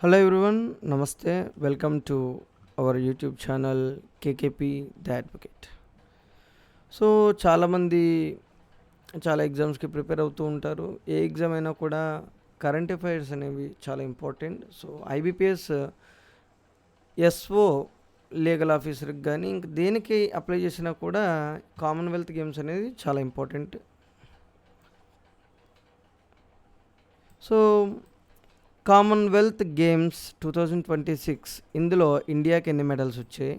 Hello everyone, Namaste. Welcome to our YouTube channel KKP The Advocate. So చాలామంది చాలా ఎగ్జామ్స్కి prepare అవుతూ ఉంటారు. ఏ ఎగ్జామ్ అయినా కూడా కరెంట్ అఫైర్స్ అనేవి చాలా important. So IBPS SO legal ఆఫీసర్కి కానీ ఇంక దేనికి అప్లై చేసినా కూడా కామన్వెల్త్ గేమ్స్ అనేది చాలా ఇంపార్టెంట్. సో కామన్వెల్త్ గేమ్స్ 2026 ఇందులో ఇండియాకి ఎన్ని మెడల్స్ వచ్చాయి,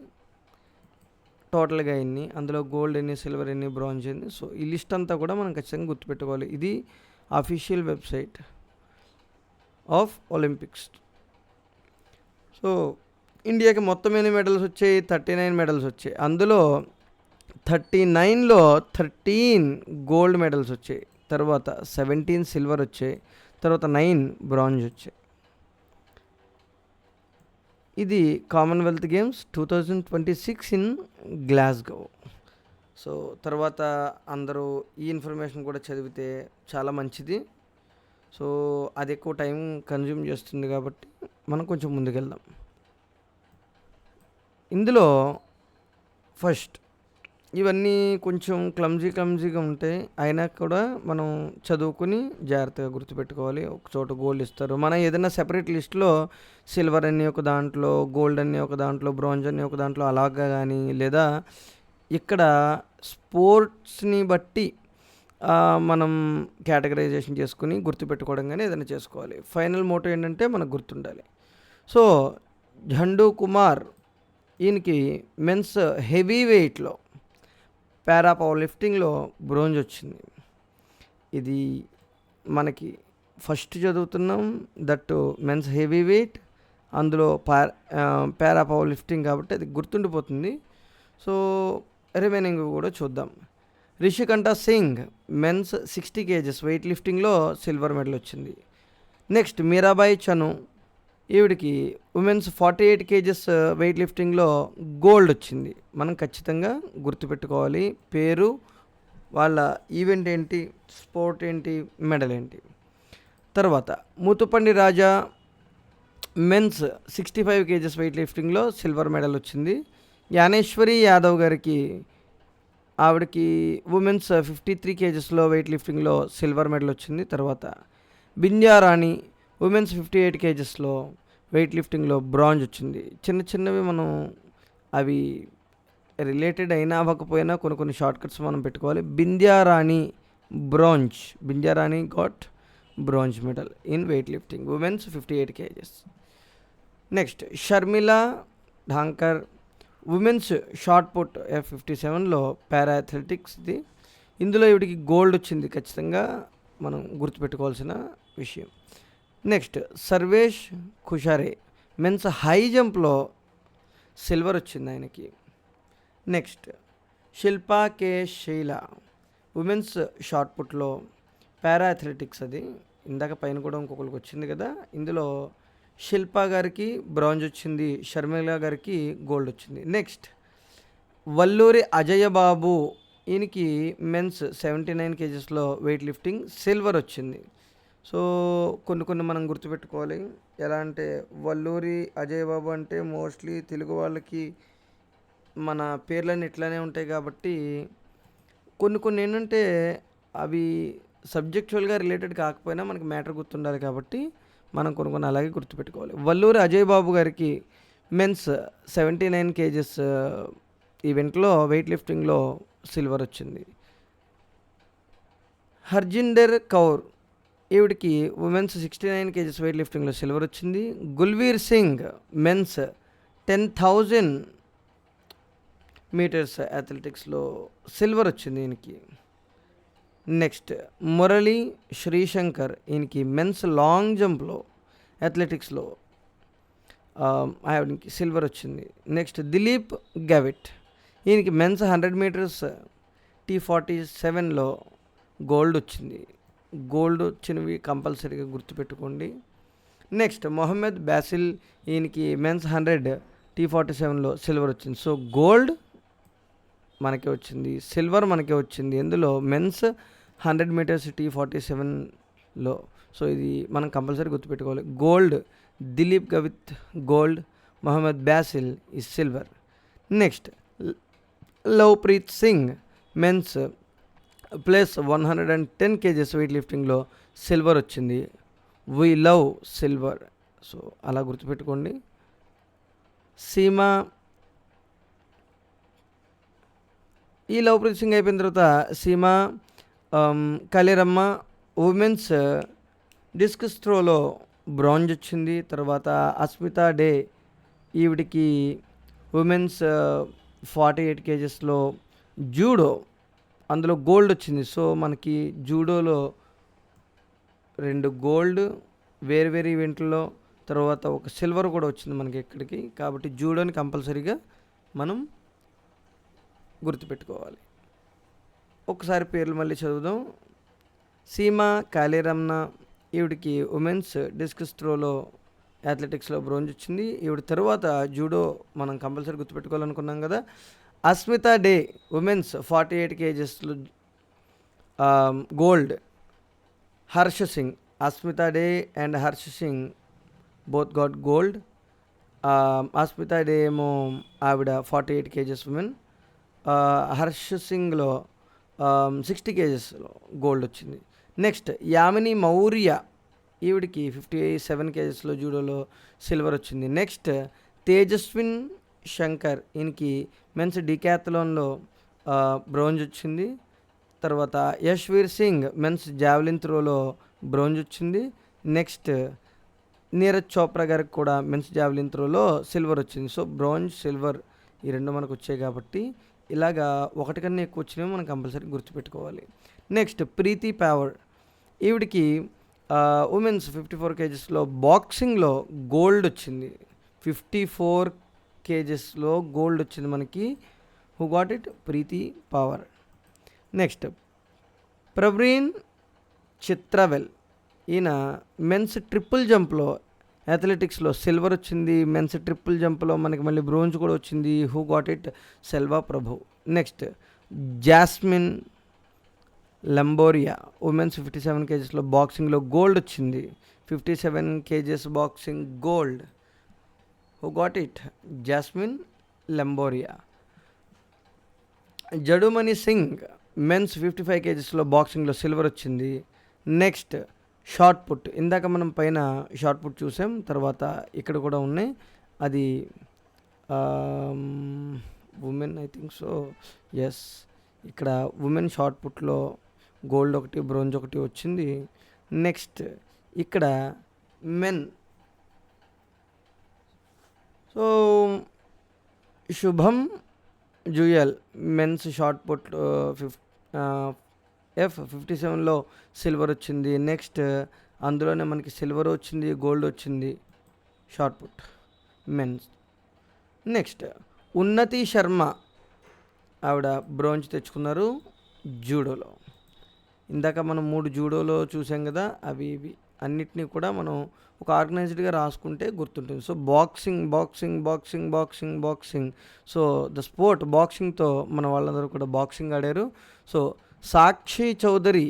టోటల్గా ఎన్ని, అందులో గోల్డ్ ఎన్ని, సిల్వర్ ఎన్ని, బ్రాంజ్ ఎన్ని. సో ఈ లిస్ట్ అంతా కూడా మనం ఖచ్చితంగా గుర్తుపెట్టుకోవాలి. ఇది official website of Olympics. So ఇండియాకి మొత్తం ఎన్ని మెడల్స్ వచ్చాయి? 39 మెడల్స్ వచ్చాయి. అందులో 39లో 13 గోల్డ్ మెడల్స్ వచ్చాయి, తర్వాత 17 సిల్వర్ వచ్చాయి, తర్వాత 9 బ్రాంజ్ వచ్చాయి. ఇది Commonwealth games 2026 in Glasgow. So తర్వాత అందరూ ఈ ఇన్ఫర్మేషన్ కూడా చదివితే చాలా మంచిది. సో అది ఎక్కువ టైం కన్జ్యూమ్ చేస్తుంది కాబట్టి మనం కొంచెం ముందుకెళ్దాం. ఇందులో ఫస్ట్ ఇవన్నీ కొంచెం క్లమ్జీగా ఉంటాయి, అయినా కూడా మనం చదువుకుని జాగ్రత్తగా గుర్తుపెట్టుకోవాలి. ఒక చోట గోల్డ్ ఇస్తారు, మనం ఏదైనా సెపరేట్ లిస్ట్లో సిల్వర్ అన్ని ఒక దాంట్లో, గోల్డ్ అన్ని ఒక దాంట్లో, బ్రాంజ్ అన్ని ఒక దాంట్లో అలాగా కానీ, లేదా ఇక్కడ స్పోర్ట్స్ని బట్టి మనం కేటగరైజేషన్ చేసుకుని గుర్తుపెట్టుకోవడం కానీ ఏదైనా చేసుకోవాలి. ఫైనల్ మోటో ఏంటంటే మనకు గుర్తుండాలి. సో ఝండూ కుమార్, ఈయనకి మెన్స్ హెవీ వెయిట్లో పారా పవర్ లిఫ్టింగ్లో బ్రోంజ్ వచ్చింది. ఇది మనకి ఫస్ట్ చదువుతున్నాం, దట్టు మెన్స్ హెవీ వెయిట్, అందులో పారా పవర్ లిఫ్టింగ్ కాబట్టి అది గుర్తుండిపోతుంది. సో రిమైనింగ్ కూడా చూద్దాం. Rishikanth Singh men's 60 kgs weight లిఫ్టింగ్లో సిల్వర్ మెడల్ వచ్చింది. నెక్స్ట్ మీరాబాయి చను, ఈవిడికి ఉమెన్స్ 48 kgs వెయిట్ లిఫ్టింగ్లో గోల్డ్ వచ్చింది. మనం ఖచ్చితంగా గుర్తుపెట్టుకోవాలి పేరు, వాళ్ళ ఈవెంట్ ఏంటి, స్పోర్ట్ ఏంటి, మెడల్ ఏంటి. తర్వాత Muthupandi Raja men's 65 kgs weight లిఫ్టింగ్లో సిల్వర్ మెడల్ వచ్చింది. యానేశ్వరి యాదవ్ గారికి, ఆవిడకి ఉమెన్స్ 53 kgsలో వెయిట్ లిఫ్టింగ్లో సిల్వర్ మెడల్ వచ్చింది. తర్వాత బింద్యారాణి ఉమెన్స్ 58 kgsలో వెయిట్ లిఫ్టింగ్లో బ్రాంజ్ వచ్చింది. చిన్నవి మనం అవి రిలేటెడ్ అయినా అవ్వకపోయినా కొన్ని షార్ట్ కట్స్ మనం పెట్టుకోవాలి. Bindyarani got bronze medal in weight lifting women's 58 kgs. Next Sharmila Dhankar women's shot put F57లో పారా అథ్లెటిక్స్ది, ఇందులో ఇవిడికి గోల్డ్ వచ్చింది. ఖచ్చితంగా మనం గుర్తుపెట్టుకోవాల్సిన విషయం. Next Sarvesh Kushare men's high జంప్లో సిల్వర్ వచ్చింది ఆయనకి. Next Shilpa K Shaila women's shot పుట్లో పారా అథ్లెటిక్స్, అది ఇందాక పైన కూడా ఇంకొకరికి వచ్చింది కదా, ఇందులో శిల్పా గారికి బ్రాంజ్ వచ్చింది, షర్మిలా గారికి గోల్డ్ వచ్చింది. నెక్స్ట్ వల్లూరి అజయ్ బాబు, ఈయనకి మెన్స్ 79 kgsలో వెయిట్ లిఫ్టింగ్ సిల్వర్ వచ్చింది. సో కొన్ని మనం గుర్తుపెట్టుకోవాలి. ఎలా అంటే వల్లూరి అజయ్ బాబు అంటే మోస్ట్లీ తెలుగు వాళ్ళకి మన పేర్లన్నీ ఇట్లానే ఉంటాయి కాబట్టి కొన్ని ఏంటంటే అవి సబ్జెక్చువల్గా రిలేటెడ్ కాకపోయినా మనకి మ్యాటర్ గుర్తుండాలి కాబట్టి మనం కొన్ని అలాగే గుర్తుపెట్టుకోవాలి. వల్లూరి అజయ్ బాబు గారికి మెన్స్ 79 kgs ఈవెంట్లో వెయిట్ లిఫ్టింగ్లో సిల్వర్ వచ్చింది. హర్జిందర్ కౌర్, ఈవిడికి ఉమెన్స్ 69 kgs వెయిట్ లిఫ్టింగ్లో సిల్వర్ వచ్చింది. గుల్వీర్ సింగ్ మెన్స్ 10,000 మీటర్స్ అథ్లెటిక్స్లో సిల్వర్ వచ్చింది ఈయనకి. నెక్స్ట్ మురళి శ్రీశంకర్, ఈయనకి మెన్స్ లాంగ్ జంప్లో అథ్లెటిక్స్లో ఆవిడకి సిల్వర్ వచ్చింది. నెక్స్ట్ దిలీప్ గవిట్, ఈయనకి మెన్స్ 100 meters T47లో గోల్డ్ వచ్చింది. గోల్డ్ వచ్చినవి కంపల్సరీగా గుర్తుపెట్టుకోండి. నెక్స్ట్ మొహమ్మద్ బాసిల్, ఈయనకి మెన్స్ 100 T47లో సిల్వర్ వచ్చింది. సో గోల్డ్ మనకే వచ్చింది, సిల్వర్ మనకే వచ్చింది. ఎందులో మెన్స్ 100 meters T47లో. సో ఇది మనం కంపల్సరీ గుర్తుపెట్టుకోవాలి. గోల్డ్ దిలీప్ గవిత్ గోల్డ్, మొహమ్మద్ బ్యాసిల్ ఈ silver. Next Lovepreet Singh men's plus 110 kgs weight లిఫ్టింగ్లో సిల్వర్ వచ్చింది. We love silver. సో అలా గుర్తుపెట్టుకోండి. సీమా ఈ లవ్ప్రీత్ సింగ్ అయిపోయిన తర్వాత సీమా కలిరమ్మ ఉమెన్స్ డిస్కస్ త్రోలో బ్రాంజ్ వచ్చింది. తర్వాత అస్మితా డే ఈవిడికి ఉమెన్స్ 48 kgsలో జూడో అందులో గోల్డ్ వచ్చింది. సో మనకి జూడోలో 2 గోల్డ్ వేరు వేరు ఈవెంట్లో, తర్వాత ఒక సిల్వర్ కూడా వచ్చింది మనకి ఇక్కడికి. కాబట్టి జూడోని కంపల్సరీగా మనం గుర్తుపెట్టుకోవాలి. ఒకసారి పేర్లు మళ్ళీ చదువుదాం. సీమా కాళీరమ్న ఈవిడికి ఉమెన్స్ డిస్కస్ త్రోలో అథ్లెటిక్స్లో బ్రోంజ్ వచ్చింది. ఈవిడ తర్వాత జూడో మనం కంపల్సరీ గుర్తుపెట్టుకోవాలనుకున్నాం కదా. అస్మితా డే ఉమెన్స్ 48 kgsలో gold. Harsha Singh, Asmita Dey and Harsha Singh both got gold. Asmita Dey ఏమో ఆవిడ 48 kgs ఉమెన్. హర్ష సింగ్లో 60 kgsలో గోల్డ్ వచ్చింది. నెక్స్ట్ యామిని మౌర్య ఈవిడికి 57 kgsలో జూడోలో సిల్వర్ వచ్చింది. నెక్స్ట్ తేజస్విన్ శంకర్ ఈయనకి మెన్స్ డికాథ్లాన్లో బ్రోంజ్ వచ్చింది. తర్వాత యశ్వీర్ సింగ్ మెన్స్ జావెలిన్ త్రోలో బ్రోంజ్ వచ్చింది. నెక్స్ట్ నీరజ్ చోప్రా గారికి కూడా మెన్స్ జావెలిన్ త్రోలో సిల్వర్ వచ్చింది. సో బ్రాంజ్ సిల్వర్ ఈ రెండు మనకు వచ్చాయి కాబట్టి ఇలాగా ఒకటి కన్నా ఎక్కువ వచ్చినవి మనం కంపల్సరీ గుర్తుపెట్టుకోవాలి. నెక్స్ట్ ప్రీతి పవర్ ఈవిడికి ఉమెన్స్ 54 kgsలో బాక్సింగ్లో గోల్డ్ వచ్చింది. 54 kgsలో గోల్డ్ వచ్చింది మనకి. Who got it? Preeti Pawar. Next Praveen Chithravel ఈయన మెన్స్ ట్రిపుల్ జంప్లో అథ్లెటిక్స్లో సిల్వర్ వచ్చింది. మెన్స్ ట్రిపుల్ జంప్లో మనకి మళ్ళీ బ్రోంజ్ కూడా వచ్చింది. Who got it? Selva Prabhu. Next Jasmine Lamboria women's 57 kgsలో బాక్సింగ్లో గోల్డ్ వచ్చింది. 57 kgs boxing gold. Who got it? Jasmine Lamboria. Jadumani Singh men's 55 kgsలో బాక్సింగ్లో silver వచ్చింది. నెక్స్ట్ షార్ట్ పుట్, ఇందాక మనం పైన షార్ట్ పుట్ చూసాం, తర్వాత ఇక్కడ కూడా ఉన్నాయి. అది women I think so, yes. ఇక్కడ ఉమెన్ షార్ట్ పుట్లో గోల్డ్ ఒకటి బ్రోంజ్ ఒకటి వచ్చింది. నెక్స్ట్ ఇక్కడ men so Shubham Juyal men's shot put F57లో సిల్వర్ వచ్చింది. నెక్స్ట్ అందులోనే మనకి సిల్వర్ వచ్చింది, గోల్డ్ వచ్చింది షార్ట్ పుట్ మెన్స్. నెక్స్ట్ ఉన్నతి శర్మ ఆవిడ బ్రోంజ్ తెచ్చుకున్నారు జూడోలో. ఇందాక మనం 3 జూడోలో చూసాం కదా, అవి ఇవి అన్నిటినీ కూడా మనం ఒక ఆర్గనైజ్డ్గా రాసుకుంటే గుర్తుంటుంది. So boxing boxing boxing boxing boxing. So the sport బాక్సింగ్తో మన వాళ్ళందరూ కూడా బాక్సింగ్ ఆడారు. సో సాక్షి చౌదరి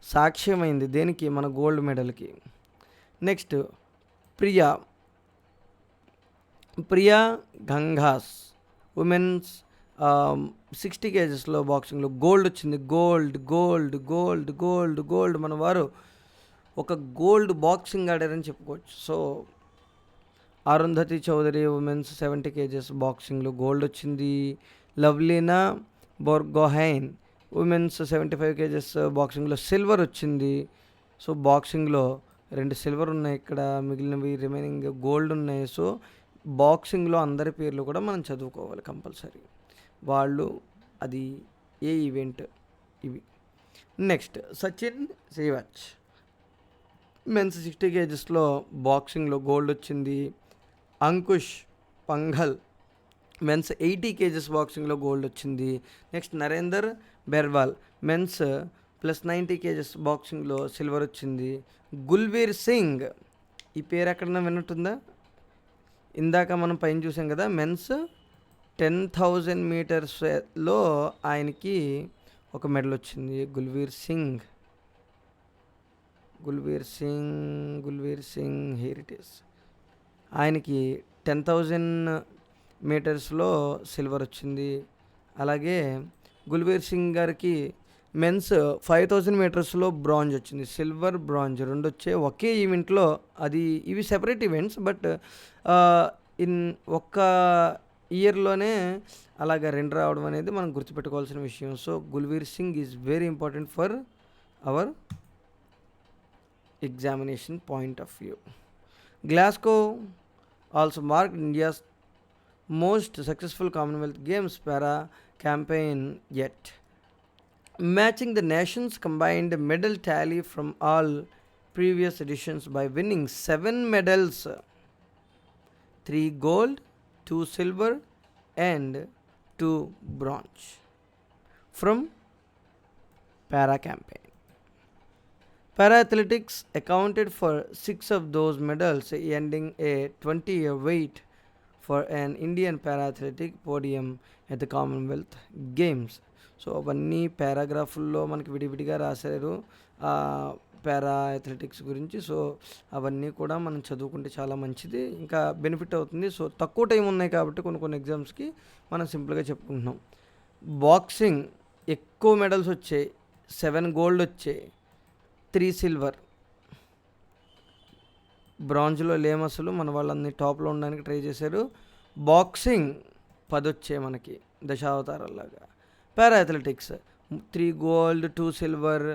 సాక్ష్యమైంది దేనికి? మన గోల్డ్ మెడల్కి. నెక్స్ట్ ప్రియా గంగాస్ ఉమెన్స్ 60 kgsలో బాక్సింగ్లో గోల్డ్ వచ్చింది. Gold gold gold gold gold. మన వారు ఒక గోల్డ్ బాక్సింగ్ ఆడారని చెప్పుకోవచ్చు. So Arundhati Chaudhary women's 70 kgs బాక్సింగ్లో గోల్డ్ వచ్చింది. లవ్లీనా బోర్గోహైన్ ఉమెన్స్ 75 kgs బాక్సింగ్లో సిల్వర్ వచ్చింది. సో బాక్సింగ్లో 2 సిల్వర్ ఉన్నాయి, ఇక్కడ మిగిలినవి రిమైనింగ్ గోల్డ్ ఉన్నాయి. సో బాక్సింగ్లో అందరి పేర్లు కూడా మనం చదువుకోవాలి కంపల్సరీ, వాళ్ళు అది ఏ ఈవెంట్ ఇవి. నెక్స్ట్ సచిన్ సేవాచ్ మెన్స్ 60 kgsలో బాక్సింగ్లో గోల్డ్ వచ్చింది. అంకుష్ పంఘల్ మెన్స్ 80 kgs బాక్సింగ్లో గోల్డ్ వచ్చింది. Next Narender Berwal men's plus 90 kgs బాక్సింగ్లో సిల్వర్ వచ్చింది. గుల్వీర్ సింగ్ ఈ పేరు ఎక్కడన్నా విన్నట్టుందా? ఇందాక మనం పైన చూసాం కదా, మెన్స్ 10,000 మీటర్స్లో ఆయనకి ఒక మెడల్ వచ్చింది. Gulveer Singh here it is. ఆయనకి 10,000 మీటర్స్లో సిల్వర్ వచ్చింది. అలాగే గుల్వీర్ సింగ్ గారికి మెన్స్ 5,000 మీటర్స్లో బ్రాంజ్ వచ్చింది. సిల్వర్, బ్రాంజ్ రెండు వచ్చాయి ఒకే ఈవెంట్లో. అది ఇవి సెపరేట్ ఈవెంట్స్, బట్ ఇన్ ఒక్క ఇయర్లోనే అలాగ రెండు రావడం అనేది మనం గుర్తుపెట్టుకోవాల్సిన విషయం. So Gulveer Singh is very important for hour examination point of view. Glasgow also marked India's most successful Commonwealth Games para campaign yet, matching the nation's combined medal tally from all previous editions by winning 7 medals, 3 gold, 2 silver and 2 bronze from para campaign. Para-athletics accounted for 6 of those medals, ending a 20-year wait for an Indian para-athletic podium at the Commonwealth Games. So అవన్నీ పారాగ్రాఫుల్లో మనకి విడివిడిగా రాశారు పారా athletics గురించి. So అవన్నీ కూడా మనం చదువుకుంటే చాలా మంచిది, ఇంకా బెనిఫిట్ అవుతుంది. సో తక్కువ టైం ఉన్నాయి కాబట్టి కొన్ని ఎగ్జామ్స్కి మనం సింపుల్గా చెప్పుకుంటున్నాం. బాక్సింగ్ ఎక్కువ మెడల్స్ వచ్చాయి, 7 గోల్డ్ వచ్చాయి, 3 సిల్వర్. బ్రాంజ్లో లేమసలు మన వాళ్ళని టాప్లో ఉండడానికి ట్రై చేశారు. బాక్సింగ్ 10 వచ్చాయి మనకి దశావతారాల్లాగా. Para athletics 3 gold, 2 silver,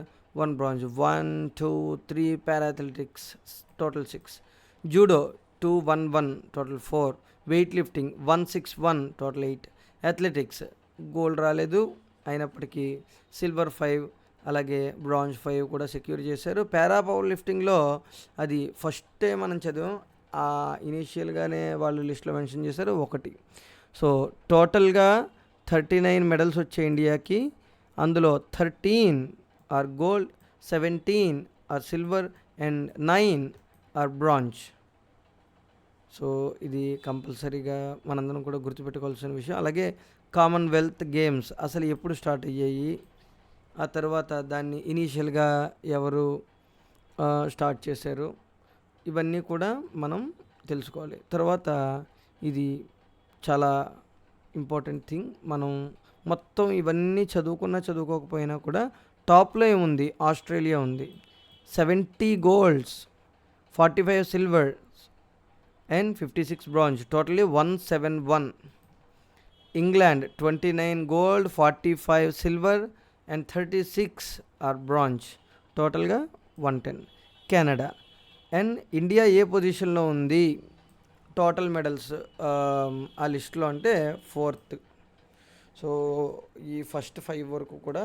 1 bronze. 1, 2, 3 para athletics total 6. Judo 2, 1, 1 total 4. Weightlifting 1, 6, 1 total 8. Athletics gold రాలేదు, అయినప్పటికీ సిల్వర్ 5 అలాగే బ్రాంజ్ 5 కూడా సెక్యూర్ చేశారు. పారా పవర్ లిఫ్టింగ్లో అది ఫస్టే మనం చదివాం, ఇనీషియల్గానే వాళ్ళు లిస్ట్లో మెన్షన్ చేశారు 1. సో టోటల్గా 39 మెడల్స్ వచ్చాయి ఇండియాకి. అందులో 13 are gold, 17 are silver and 9 are bronze. So ఇది కంపల్సరీగా మనందరం కూడా గుర్తుపెట్టుకోవాల్సిన విషయం. అలాగే కామన్వెల్త్ గేమ్స్ అసలు ఎప్పుడు స్టార్ట్ అయ్యాయి, ఆ తర్వాత దాన్ని ఇనీషియల్గా ఎవరు స్టార్ట్ చేశారు, ఇవన్నీ కూడా మనం తెలుసుకోవాలి. తర్వాత ఇది చాలా ఇంపార్టెంట్ థింగ్. మనం మొత్తం ఇవన్నీ చదువుకోకపోయినా కూడా టాప్లో ఏముంది, ఆస్ట్రేలియా ఉంది, 70 golds, 45 silvers and 56 bronze, totally 171. England 29 gold, 45 silver and 36 are bronze, టోటల్గా 110. కెనడా అండ్ ఇండియా ఏ పొజిషన్లో ఉంది టోటల్ మెడల్స్ ఆ లిస్ట్లో అంటే 4th. సో ఈ ఫస్ట్ 5 వరకు కూడా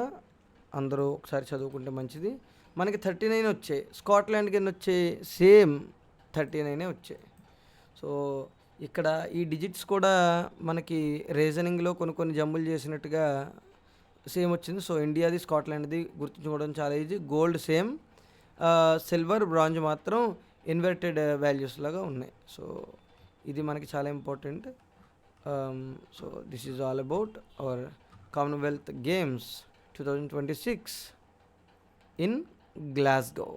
అందరూ ఒకసారి చదువుకుంటే మంచిది. మనకి 39 వచ్చాయి, స్కాట్లాండ్కి ఎన్ని వచ్చాయి, సేమ్ 39 వచ్చాయి. సో ఇక్కడ ఈ డిజిట్స్ కూడా మనకి రీజనింగ్లో కొన్ని జంబులు చేసినట్టుగా సేమ్ వచ్చింది. సో ఇండియాది స్కాట్లాండ్ది గుర్తుంచుకోవడం చాలా easy. Gold same, silver, bronze మాత్రం ఇన్వర్టెడ్ వాల్యూస్ లాగా ఉన్నాయి. సో ఇది మనకి చాలా important. So this is all about our Commonwealth games 2026 in Glasgow.